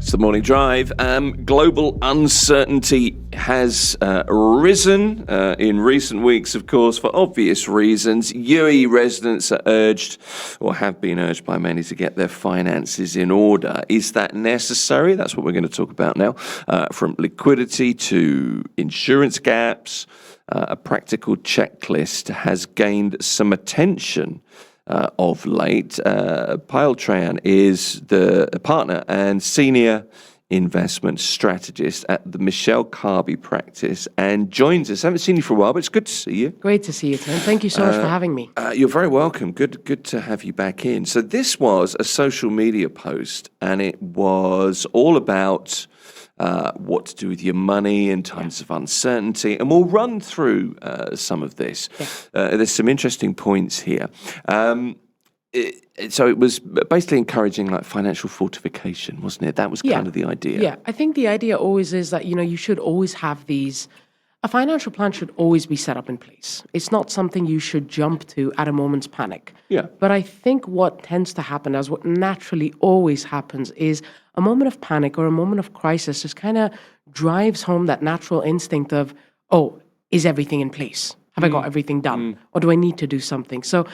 It's the morning drive. Global uncertainty has risen in recent weeks, of course, for obvious reasons. UAE residents are urged, or have been urged by many, to get their finances in order. Is that necessary? That's what we're going to talk about now. From liquidity to insurance gaps, a practical checklist has gained some attention of late. Payal Trehan is the partner and Senior Investment Strategist at the Michele Carby practice and joins us. I haven't seen you for a while, but it's good to see you. Great to see you, Tim. Thank you so much for having me. You're very welcome. Good to have you back in. So this was a social media post, and it was all about what to do with your money in times of uncertainty. And we'll run through some of this. There's some interesting points here. So it was basically encouraging like financial fortification, wasn't it? That was kind of the idea. Yeah, I think the idea always is that, you should always have a financial plan should always be set up in place. It's not something you should jump to at a moment's panic. Yeah. But I think what tends to happen, as what naturally always happens, is a moment of panic or a moment of crisis just kind of drives home that natural instinct of, oh, is everything in place? Have I got everything done? Or do I need to do something? So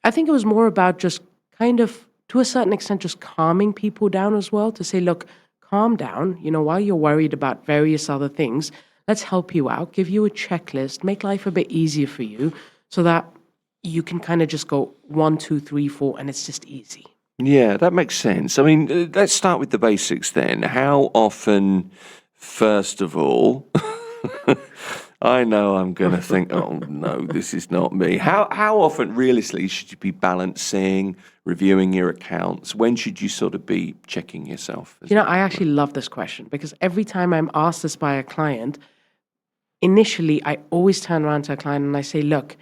I think it was more about just kind of, to a certain extent, just calming people down as well, to say, look, calm down, while you're worried about various other things, let's help you out, give you a checklist, make life a bit easier for you so that you can kind of just go 1, 2, 3, 4, and it's just easy. Yeah, that makes sense. I mean, let's start with the basics then. How often, first of all, I know I'm going to think, oh, no, this is not me. How often, realistically, should you be balancing, reviewing your accounts? When should you sort of be checking yourself? I actually love this question because every time I'm asked this by a client, initially, I always turn around to a client and I say, look,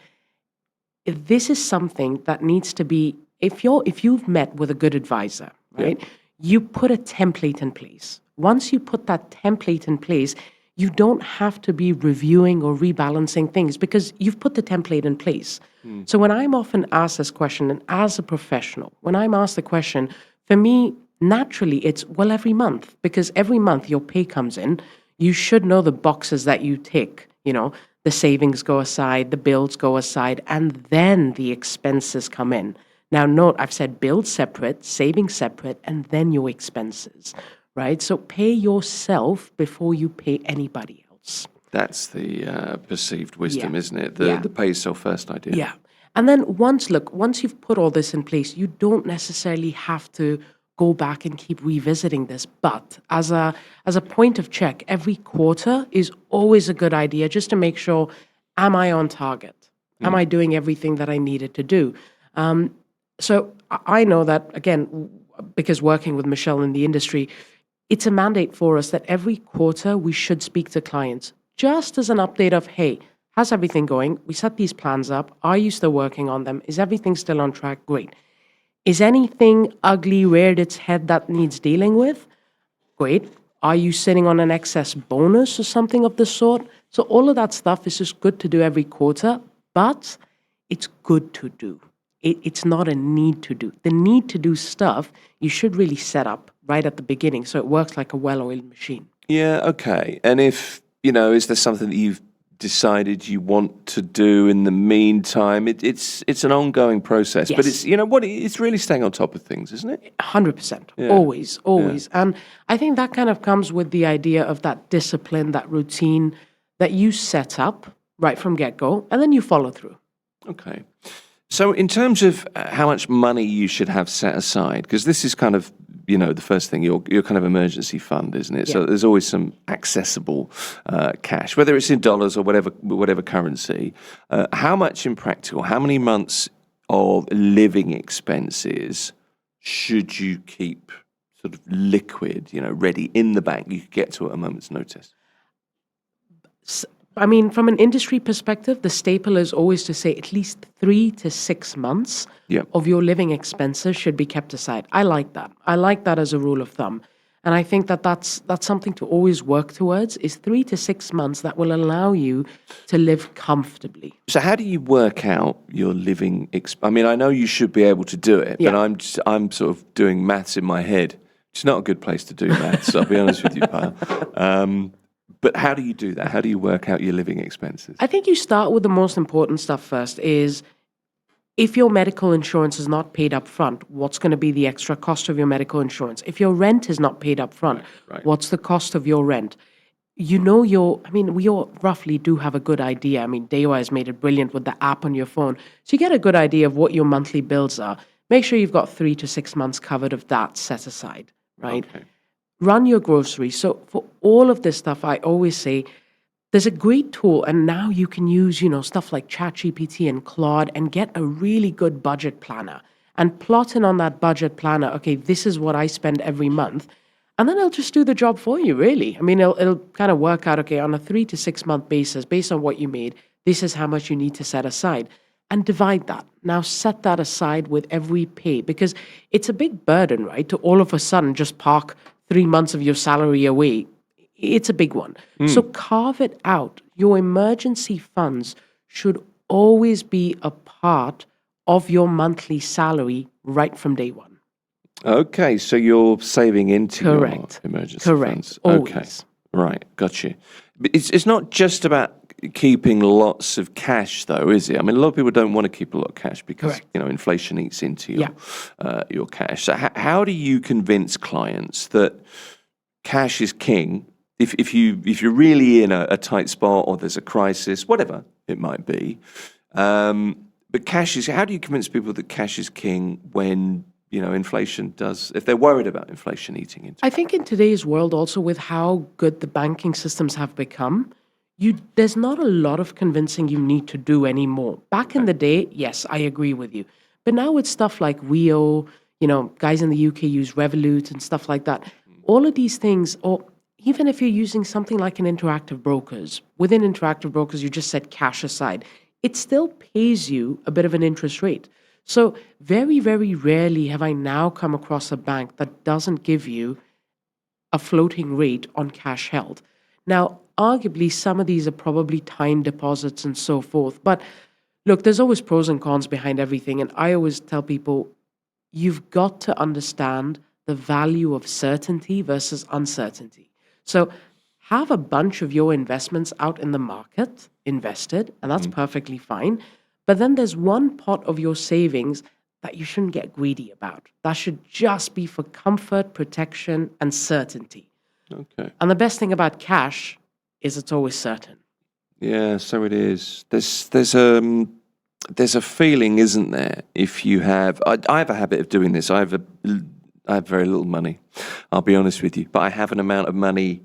if this is something that needs to be, if you've met with a good advisor, right, you put a template in place. Once you put that template in place, you don't have to be reviewing or rebalancing things because you've put the template in place. So when I'm often asked this question, and as a professional, when I'm asked the question, for me, naturally, it's, well, every month, because every month your pay comes in, you should know the boxes that you tick, the savings go aside, the bills go aside, and then the expenses come in. Now, note, I've said bills separate, savings separate, and then your expenses. Right? So pay yourself before you pay anybody else. That's the perceived wisdom, isn't it? The pay yourself first idea. Yeah. And then once you've put all this in place, you don't necessarily have to go back and keep revisiting this. But as a point of check, every quarter is always a good idea just to make sure, am I on target? Am I doing everything that I needed to do? So I know that, again, because working with Michele in the industry, it's a mandate for us that every quarter we should speak to clients just as an update of, hey, how's everything going? We set these plans up. Are you still working on them? Is everything still on track? Great. Is anything ugly, reared its head that needs dealing with? Great. Are you sitting on an excess bonus or something of the sort? So all of that stuff is just good to do every quarter, but it's good to do. It's not a need to do. The need to do stuff you should really set up right at the beginning so it works like a well-oiled machine. Yeah, okay. And if, is there something that you've decided you want to do in the meantime? It's an ongoing process, but it's, it's really staying on top of things, isn't it? 100%. Yeah. Always. Yeah. And I think that kind of comes with the idea of that discipline, that routine that you set up right from get-go, and then you follow through. Okay. So in terms of how much money you should have set aside, because this is kind of, the first thing, your kind of emergency fund, isn't it? Yeah. So there's always some accessible cash, whether it's in dollars or whatever currency. How much in practical, how many months of living expenses should you keep sort of liquid, ready in the bank you could get to at a moment's notice? I mean, from an industry perspective, the staple is always to say at least 3 to 6 months of your living expenses should be kept aside. I like that. I like that as a rule of thumb. And I think that's something to always work towards, is 3 to 6 months that will allow you to live comfortably. So how do you work out your living I mean, I know you should be able to do it, but I'm sort of doing maths in my head It's not a good place to do that, so I'll be honest with you, Payal. But how do you do that? How do you work out your living expenses? I think you start with the most important stuff first is if your medical insurance is not paid up front, what's going to be the extra cost of your medical insurance? If your rent is not paid up front, Right. what's the cost of your rent? We all roughly do have a good idea. I mean, Daewoo has made it brilliant with the app on your phone. So you get a good idea of what your monthly bills are. Make sure you've got 3 to 6 months covered of that set aside, right? Okay. Run your groceries. So for all of this stuff, I always say there's a great tool, and now you can use, stuff like ChatGPT and Claude and get a really good budget planner and plot in on that budget planner. Okay, this is what I spend every month. And then it'll just do the job for you, really. I mean, it'll kind of work out, okay, on a 3 to 6 month basis, based on what you made, this is how much you need to set aside. And divide that. Now set that aside with every pay, because it's a big burden, right? To all of a sudden just park 3 months of your salary away. It's a big one. So carve it out. Your emergency funds should always be a part of your monthly salary right from day one. Okay, so you're saving into Correct. your emergency Correct. funds. Always. Okay, right, got you. But it's not just about keeping lots of cash, though, is it? I mean, a lot of people don't want to keep a lot of cash because Correct. inflation eats into your cash. So how do you convince clients that cash is king? If you're really in a tight spot or there's a crisis, whatever it might be, but cash is. How do you convince people that cash is king when inflation does? If they're worried about inflation eating into? I think in today's world, also with how good the banking systems have become, there's not a lot of convincing you need to do anymore. Back in the day, yes, I agree with you. But now with stuff like Weo, guys in the UK use Revolut and stuff like that. All of these things, or even if you're using something like an Interactive Brokers, within Interactive Brokers, you just set cash aside. It still pays you a bit of an interest rate. So very, very rarely have I now come across a bank that doesn't give you a floating rate on cash held. Now, arguably, some of these are probably time deposits and so forth. But look, there's always pros and cons behind everything. And I always tell people, you've got to understand the value of certainty versus uncertainty. So have a bunch of your investments out in the market, invested, and that's perfectly fine. But then there's one pot of your savings that you shouldn't get greedy about. That should just be for comfort, protection, and certainty. Okay. And the best thing about cash is it's always certain. Yeah, so it is. There's a feeling, isn't there? If you have, I have a habit of doing this. I have very little money. I'll be honest with you, but I have an amount of money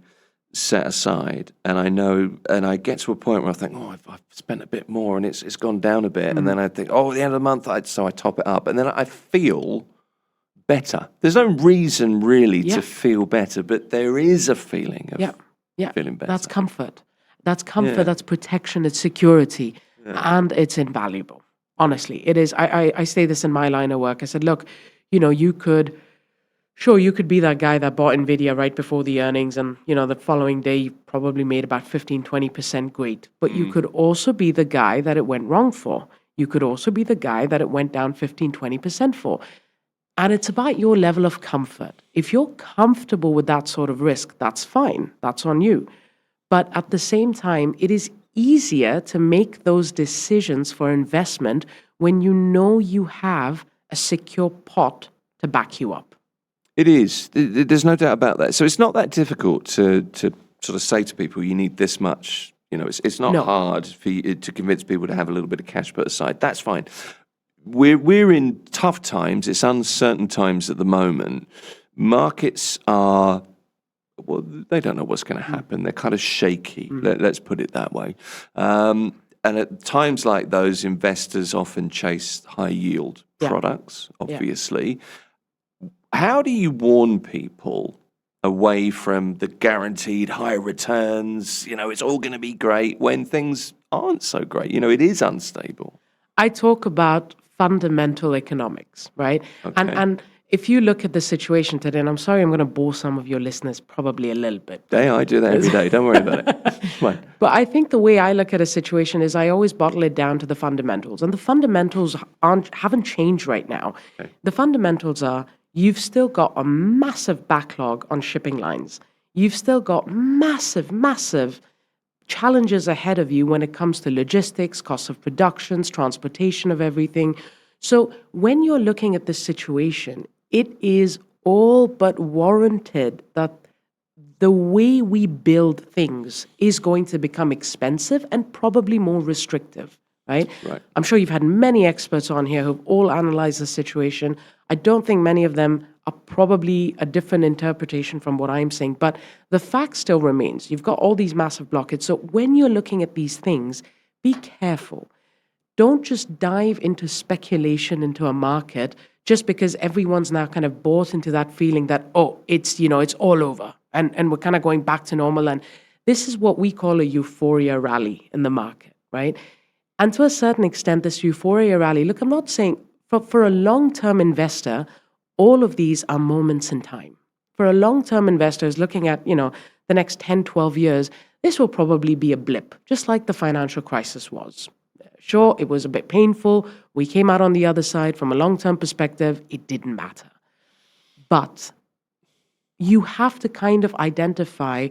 set aside, and I know, and I get to a point where I think, I've spent a bit more, and it's gone down a bit, and then I think, at the end of the month, so I top it up, and then I feel better. There's no reason really to feel better, but there is a feeling of feeling better. That's comfort. That's comfort. That's protection. It's security, and it's invaluable. Honestly, it is. I say this in my line of work. I said, look, you could be that guy that bought NVIDIA right before the earnings, and the following day you probably made about 15-20% great. But you could also be the guy that it went wrong for. You could also be the guy that it went down 15-20% for. And it's about your level of comfort. If you're comfortable with that sort of risk, that's fine. That's on you. But at the same time, it is easier to make those decisions for investment when you know you have a secure pot to back you up. It is. There's no doubt about that. So it's not that difficult to sort of say to people, you need this much. It's not hard for you to convince people to have a little bit of cash put aside. That's fine. We're in tough times. It's uncertain times at the moment. Markets are, they don't know what's going to happen. They're kind of shaky. Let's put it that way. And at times like those, investors often chase high yield products, obviously. How do you warn people away from the guaranteed high returns? It's all going to be great when things aren't so great. It is unstable. I talk about fundamental economics, right? Okay. And if you look at the situation today, and I'm sorry I'm going to bore some of your listeners probably a little bit. Yeah, I do that every day. Don't worry about it. Fine. But I think the way I look at a situation is I always bottle it down to the fundamentals. And the fundamentals haven't changed right now. Okay. The fundamentals are you've still got a massive backlog on shipping lines. You've still got massive challenges ahead of you when it comes to logistics, cost of productions, transportation of everything. So when you're looking at this situation, it is all but warranted that the way we build things is going to become expensive and probably more restrictive, right? Right. I'm sure you've had many experts on here who've all analyzed the situation. I don't think many of them are probably a different interpretation from what I'm saying, but the fact still remains. You've got all these massive blockades. So when you're looking at these things, be careful. Don't just dive into speculation into a market just because everyone's now kind of bought into that feeling that, oh, it's all over and we're kind of going back to normal. And this is what we call a euphoria rally in the market, right? And to a certain extent, this euphoria rally, look, I'm not saying for a long-term investor, all of these are moments in time. For a long-term investor who's looking at, the next 10, 12 years, this will probably be a blip, just like the financial crisis was. Sure, it was a bit painful. We came out on the other side. From a long-term perspective, it didn't matter. But you have to kind of identify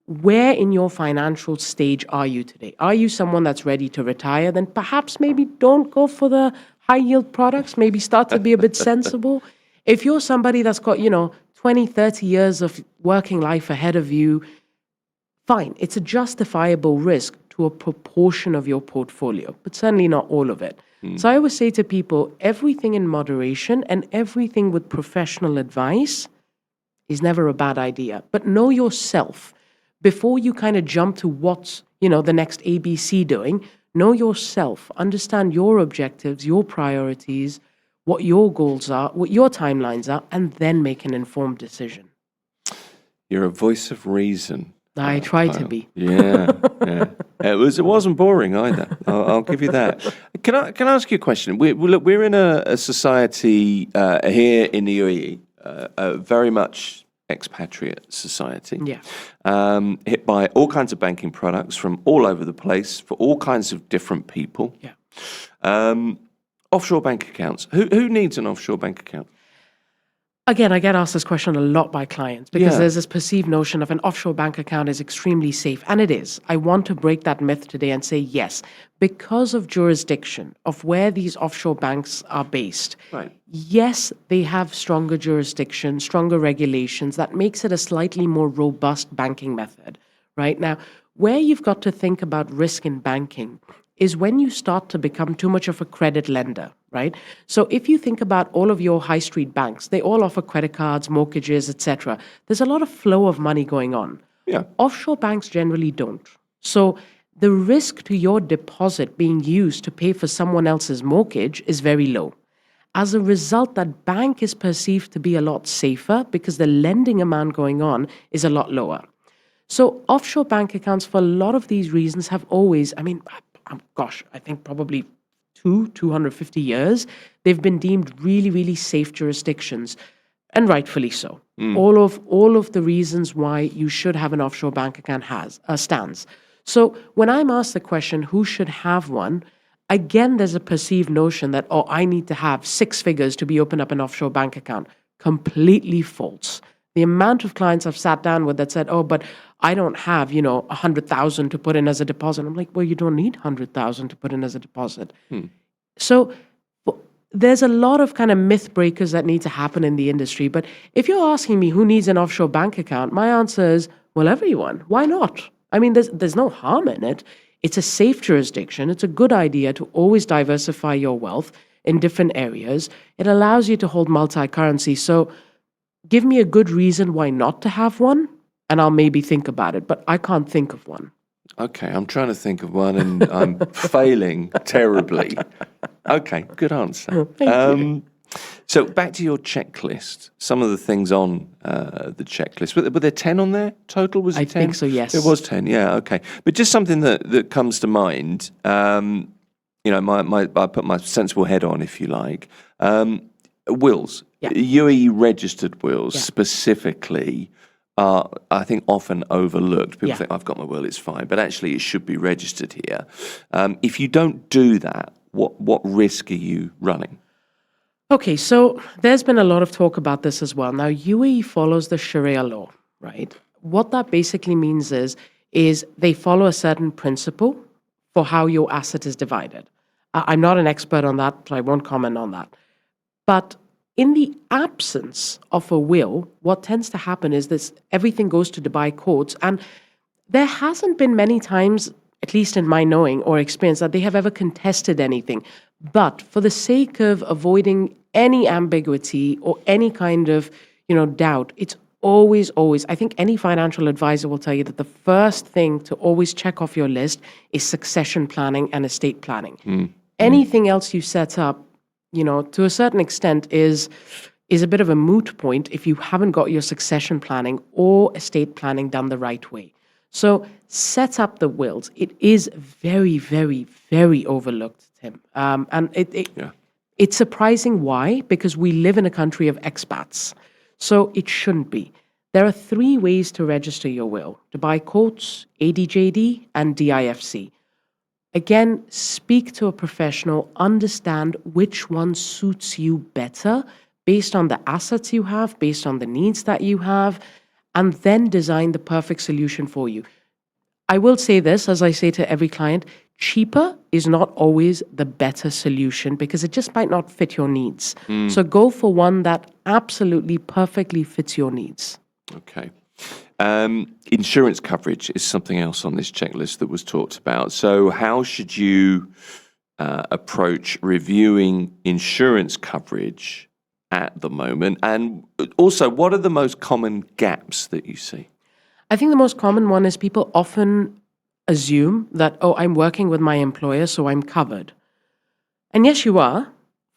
where in your financial stage are you today? Are you someone that's ready to retire? Then perhaps maybe don't go for the high-yield products. Maybe start to be a bit sensible. If you're somebody that's got, 20, 30 years of working life ahead of you, fine. It's a justifiable risk to a proportion of your portfolio, but certainly not all of it. So I always say to people, everything in moderation and everything with professional advice is never a bad idea. But know yourself. Before you kind of jump to what's, the next ABC doing, know yourself, understand your objectives, your priorities, what your goals are, what your timelines are, and then make an informed decision. You're a voice of reason. I try to be. Yeah. It wasn't boring either. I'll give you that. Can I ask you a question? We're in a society here in the UAE, very much expatriate society. Yeah. Hit by all kinds of banking products from all over the place for all kinds of different people. Yeah. Offshore bank accounts. Who needs an offshore bank account? Again, I get asked this question a lot by clients because Yeah. there's this perceived notion of an offshore bank account is extremely safe. And it is. I want to break that myth today and say yes, because of jurisdiction, of where these offshore banks are based. Right. Yes, they have stronger jurisdiction, stronger regulations. That makes it a slightly more robust banking method, right? Now, where you've got to think about risk in banking is when you start to become too much of a credit lender, right? So if you think about all of your high street banks, they all offer credit cards, mortgages, etc. There's a lot of flow of money going on. Yeah. Offshore banks generally don't. So the risk to your deposit being used to pay for someone else's mortgage is very low. As a result, that bank is perceived to be a lot safer because the lending amount going on is a lot lower. So offshore bank accounts, for a lot of these reasons, have always, I think probably 250 years, they've been deemed really, really safe jurisdictions, and rightfully so. All of the reasons why you should have an offshore bank account stands. So when I'm asked the question, who should have one? Again, there's a perceived notion that, I need to have 6 figures to be open up an offshore bank account. Completely false. The amount of clients I've sat down with that said, but I don't have, 100,000 to put in as a deposit. I'm like, well, you don't need 100,000 to put in as a deposit. So there's a lot of kind of myth breakers that need to happen in the industry. But if you're asking me who needs an offshore bank account, my answer is, well, everyone. Why not? I mean, there's no harm in it. It's a safe jurisdiction. It's a good idea to always diversify your wealth in different areas. It allows you to hold multi-currency. So give me a good reason why not to have one, and I'll maybe think about it. But I can't think of one. Okay, I'm trying to think of one, and I'm failing terribly. Okay, good answer. Thank you. So back to your checklist. Some of the things on the checklist. Were there 10 on there total? Was it 10? I think so, yes. It was 10, yeah, okay. But just something that comes to mind, I put my sensible head on, if you like. Wills. Yeah. UAE registered wills Yeah. specifically are, I think, often overlooked. People Yeah. think, I've got my will, it's fine. But actually, it should be registered here. If you don't do that, what risk are you running? Okay, so there's been a lot of talk about this as well. Now, UAE follows the Sharia law, right? What that basically means is they follow a certain principle for how your asset is divided. I'm not an expert on that, so I won't comment on that. But in the absence of a will, what tends to happen is this: everything goes to Dubai courts, and there hasn't been many times, at least in my knowing or experience, that they have ever contested anything. But for the sake of avoiding any ambiguity or any kind of, doubt, it's always, I think any financial advisor will tell you that the first thing to always check off your list is succession planning and estate planning. Anything else you set up, to a certain extent is a bit of a moot point if you haven't got your succession planning or estate planning done the right way. So set up the wills. It is very, very, very overlooked, Tim. And it's surprising why, because we live in a country of expats. So it shouldn't be. There are 3 ways to register your will: Dubai courts, ADJD, and DIFC. Again, speak to a professional, understand which one suits you better based on the assets you have, based on the needs that you have, and then design the perfect solution for you. I will say this, as I say to every client: cheaper is not always the better solution because it just might not fit your needs. So go for one that absolutely perfectly fits your needs. Okay. Insurance coverage is something else on this checklist that was talked about. So how should you approach reviewing insurance coverage at the moment? And also, what are the most common gaps that you see? I think the most common one is people often assume that, oh, I'm working with my employer, so I'm covered. And yes, you are,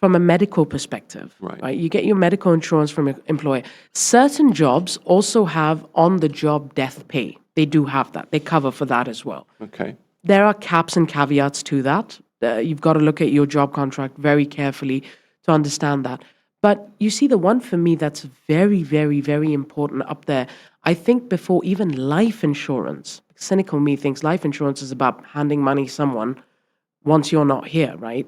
from a medical perspective. Right? You get your medical insurance from your employer. Certain jobs also have on-the-job death pay. They do have that. They cover for that as well. Okay. There are caps and caveats to that. You've got to look at your job contract very carefully to understand that. But you see, the one for me that's very, very, very important up there, I think before even life insurance, cynical me thinks life insurance is about handing money to someone once you're not here, right?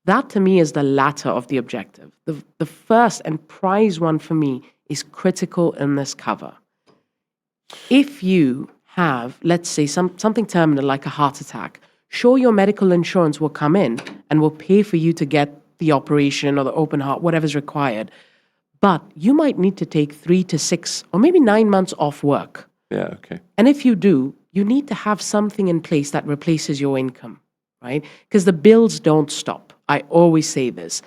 That to me is the latter of the objective. The first and prize one for me is critical illness cover. If you have, let's say, something terminal like a heart attack, sure, your medical insurance will come in and will pay for you to get the operation or the open heart, whatever's required. But you might need to take 3 to 6 or maybe 9 months off work. Yeah, okay. And if you do, you need to have something in place that replaces your income, right? Because the bills don't stop. I always say this.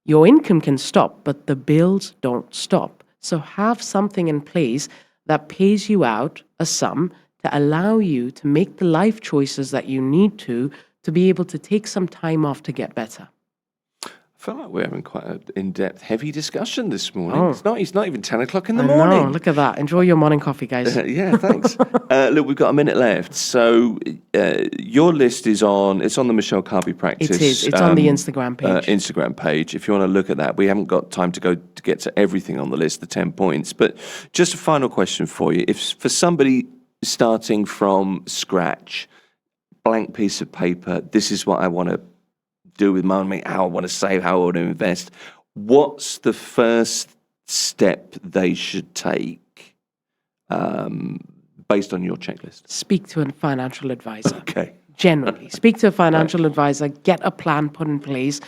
Your income can stop, but the bills don't stop. So have something in place that pays you out a sum to allow you to make the life choices that you need to be able to take some time off to get better. I feel like we're having quite an in-depth, heavy discussion this morning. Oh. It's not even 10 o'clock in the I morning. know, look at that. Enjoy your morning coffee, guys. Yeah, thanks. Look, we've got a minute left. So your list is on the Michele Carby practice. It is. It's on the Instagram page. Instagram page. If you want to look at that, we haven't got time to get to everything on the list, the 10 points. But just a final question for you. If for somebody starting from scratch, blank piece of paper, this is what I want to do with money, how I want to save, how I want to invest. What's the first step they should take based on your checklist? Speak to a financial advisor. Okay. Generally, speak to a financial advisor, get a plan put in place,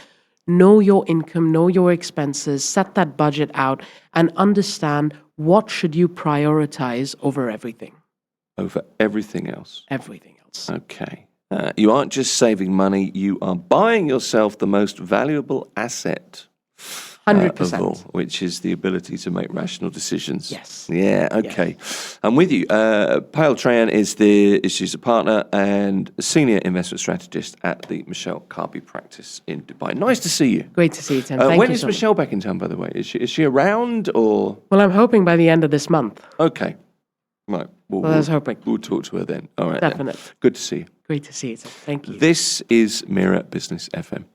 know your income, know your expenses, set that budget out, and understand what should you prioritize over everything. Over everything else? Everything else. Okay. You aren't just saving money, you are buying yourself the most valuable asset 100%. of all, which is the ability to make rational decisions. Yes. Yeah, okay. I'm with you. Payal Trehan she's a partner and a senior investment strategist at the Michele Carby practice in Dubai. Nice to see you. Great to see you, Tim. Thank when you is so much. Michele back in town, by the way? Is she around or? Well, I'm hoping by the end of this month. Okay. Right. Well, I was hoping. We'll talk to her then. All right. Definitely. Then. Good to see you. Great to see you, Tim. Thank you. This is Mira Business FM.